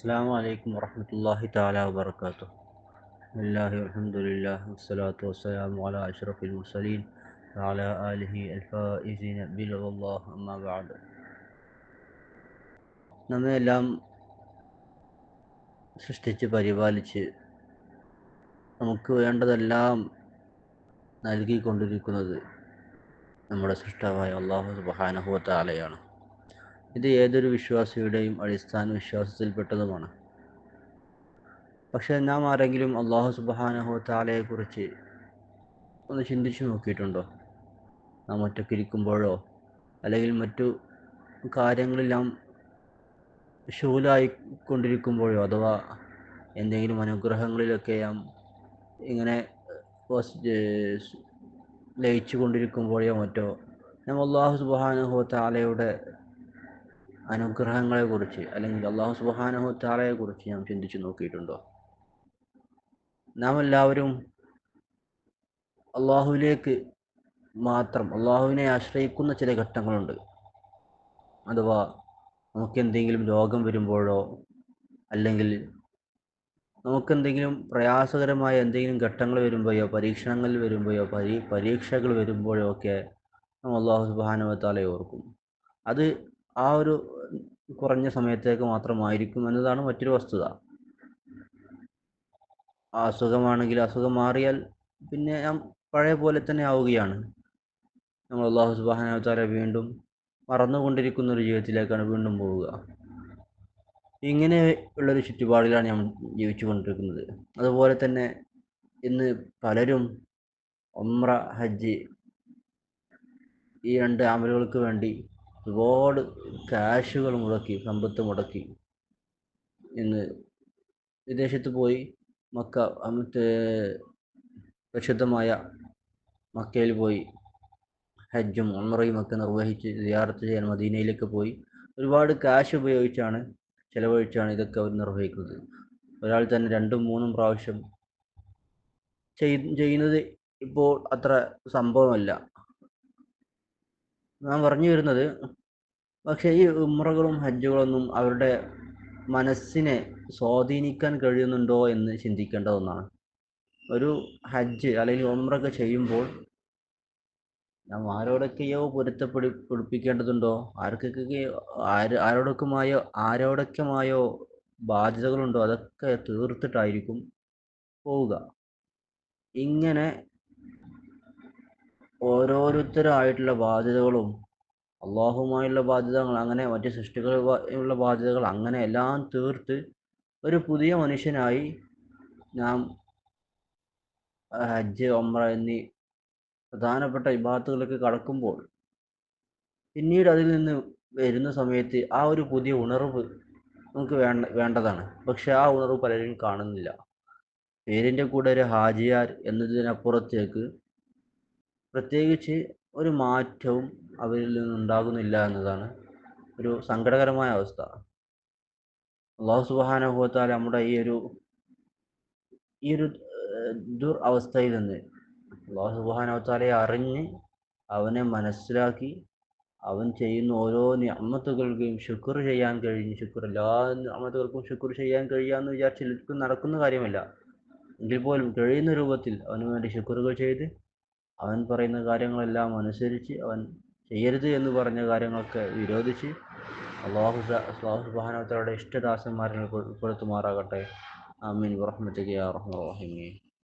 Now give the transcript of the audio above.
السلام عليكم ورحمة الله تعالى وبركاته. بسم الله والحمد لله والصلاة والسلام على أشرف المرسلين وعلى آله الفائزين برضا الله أما بعد. നമ്മയെല്ലാം സൃഷ്ടിച്ച് പരിപാലിച്ച് നമുക്ക് വേണ്ടതെല്ലാം നൽകിക്കൊണ്ടിരിക്കുന്നത് നമ്മുടെ സൃഷ്ടാവായ അല്ലാഹു സുബ്ഹാനഹു വ തആലയാണ്. ഇത് ഏതൊരു വിശ്വാസിയുടെയും അടിസ്ഥാന വിശ്വാസത്തിൽപ്പെട്ടതുമാണ്. പക്ഷേ നാം ആരെങ്കിലും അല്ലാഹു സുബ്ഹാനഹു വ തആലയെക്കുറിച്ച് ഒന്ന് ചിന്തിച്ചു നോക്കിയിട്ടുണ്ടോ? നാം ഒറ്റയ്ക്കിരിക്കുമ്പോഴോ അല്ലെങ്കിൽ മറ്റു കാര്യങ്ങളിൽ നാം ശൂലായിക്കൊണ്ടിരിക്കുമ്പോഴോ അഥവാ എന്തെങ്കിലും അനുഗ്രഹങ്ങളിലൊക്കെ നാം ഇങ്ങനെ ലയിച്ചു കൊണ്ടിരിക്കുമ്പോഴോ മറ്റോ നാം അല്ലാഹു സുബ്ഹാനഹു വ തആലയുടെ അനുഗ്രഹങ്ങളെക്കുറിച്ച് അല്ലെങ്കിൽ അല്ലാഹു സുബ്ഹാനഹു വ തആലയെക്കുറിച്ച് നാം ചിന്തിച്ചു നോക്കിയിട്ടുണ്ടോ? നാം എല്ലാവരും അള്ളാഹുവിലേക്ക് മാത്രം അള്ളാഹുവിനെ ആശ്രയിക്കുന്ന ചില ഘട്ടങ്ങളുണ്ട്. അഥവാ നമുക്കെന്തെങ്കിലും രോഗം വരുമ്പോഴോ അല്ലെങ്കിൽ നമുക്കെന്തെങ്കിലും പ്രയാസകരമായ എന്തെങ്കിലും ഘട്ടങ്ങൾ വരുമ്പോഴോ പരീക്ഷണങ്ങൾ വരുമ്പോഴോ പരീക്ഷകൾ വരുമ്പോഴോ ഒക്കെ നാം അല്ലാഹു സുബ്ഹാനഹു വ തആലയെ ഓർക്കും. അത് ആ ഒരു കുറഞ്ഞ സമയത്തേക്ക് മാത്രമായിരിക്കും എന്നതാണ് മറ്റൊരു വസ്തുത. ആ അസുഖമാണെങ്കിൽ അസുഖം മാറിയാൽ പിന്നെ നാം പഴയ പോലെ തന്നെ ആവുകയാണ്. നമ്മൾ അല്ലാഹു സുബ്ഹാനഹു വ തആല വീണ്ടും മറന്നുകൊണ്ടിരിക്കുന്ന ഒരു ജീവിതത്തിലേക്കാണ് വീണ്ടും പോവുക. ഇങ്ങനെ ഉള്ളൊരു ചുറ്റുപാടിലാണ് ഞാൻ ജീവിച്ചു കൊണ്ടിരിക്കുന്നത്. അതുപോലെ തന്നെ ഇന്ന് പലരും ഉംറ, ഹജ്ജ് ഈ രണ്ട് അമലുകൾക്ക് വേണ്ടി ഒരുപാട് ക്യാഷുകൾ മുടക്കി, സമ്പത്ത് മുടക്കി ഇന്ന് വിദേശത്ത് പോയി മക്ക മറ്റേ പരിശുദ്ധമായ മക്കയിൽ പോയി ഹജ്ജും ഉംറയും ഒക്കെ നിർവഹിച്ച് സിയാറത്ത് ചെയ്യാൻ മദീനയിലേക്ക് പോയി ഒരുപാട് ക്യാഷ് ചെലവഴിച്ചാണ് ഇതൊക്കെ അവർ നിർവഹിക്കുന്നത്. ഒരാൾ തന്നെ 2ഉം 3ഉം പ്രാവശ്യം ചെയ്യുന്നത് ഇപ്പോൾ അത്ര സംഭവമല്ല. ഞാൻ പറഞ്ഞു വരുന്നത്, പക്ഷേ ഈ ഉംറകളും ഹജ്ജുകളൊന്നും അവരുടെ മനസ്സിനെ സ്വാധീനിക്കാൻ കഴിയുന്നുണ്ടോ എന്ന് ചിന്തിക്കേണ്ട ഒന്നാണ്. ഒരു ഹജ്ജ് അല്ലെങ്കിൽ ഉംറയൊക്കെ ചെയ്യുമ്പോൾ നാം ആരോടൊക്കെയോ പൊരുത്തപ്പെടുപ്പിക്കേണ്ടതുണ്ടോ, ആരോടൊക്കെമായോ ബാധ്യതകളുണ്ടോ അതൊക്കെ തീർത്തിട്ടായിരിക്കും പോവുക. ഇങ്ങനെ ഓരോരുത്തരായിട്ടുള്ള ബാധ്യതകളും അള്ളാഹുമായുള്ള ബാധ്യതകൾ, അങ്ങനെ മറ്റ് സൃഷ്ടികളുമായുള്ള ബാധ്യതകൾ, അങ്ങനെ എല്ലാം തീർത്ത് ഒരു പുതിയ മനുഷ്യനായി നാം ഹജ്ജ്, ഉംറ എന്നീ പ്രധാനപ്പെട്ട ഇബാദത്തുകളിലേക്ക് കടക്കുമ്പോൾ പിന്നീട് അതിൽ നിന്ന് വരുന്ന സമയത്ത് ആ ഒരു പുതിയ ഉണർവ് നമുക്ക് വേണ്ടതാണ്. പക്ഷെ ആ ഉണർവ് പലരും കാണുന്നില്ല. പേരിൻ്റെ കൂടെ ഒരു ഹാജിയാർ എന്നതിനപ്പുറത്തേക്ക് പ്രത്യേകിച്ച് ഒരു മാറ്റവും അവരിൽ നിന്നുണ്ടാകുന്നില്ല എന്നതാണ് ഒരു സങ്കടകരമായ അവസ്ഥ. അല്ലാഹു സുബ്ഹാനഹു വ തആല നമ്മുടെ ഈ ഒരു അവസ്ഥയിൽ നിന്ന് അല്ലാഹു സുബ്ഹാനഹു വ തആലയെ അറിഞ്ഞ് അവനെ മനസ്സിലാക്കി അവൻ ചെയ്യുന്ന ഓരോ നിഅമത്തുകൾക്കും ശുക്ർ ചെയ്യാൻ കഴിഞ്ഞ്, എല്ലാ നിഅമത്തുകൾക്കും ശുക്ർ ചെയ്യാൻ കഴിയാന്ന് വിചാരിച്ച് എല്ലാവർക്കും നടക്കുന്ന കാര്യമല്ല. എങ്കിൽ പോലും കഴിയുന്ന രൂപത്തിൽ അവന് വേണ്ടി ശുക്റുകൾ ചെയ്ത് അവൻ പറയുന്ന കാര്യങ്ങളെല്ലാം അനുസരിച്ച് അവൻ ചെയ്യരുത് എന്ന് പറഞ്ഞ കാര്യങ്ങളൊക്കെ വിരോധിച്ച് അല്ലാഹു സുബ്ഹാനഹു വ തആലയുടെ ഇഷ്ടദാസന്മാരിൽ ഉൾപ്പെടുത്തുമാറാകട്ടെ. ആമീൻ ബിറഹ്മതിക യാ അർഹമർ റഹീമീൻ.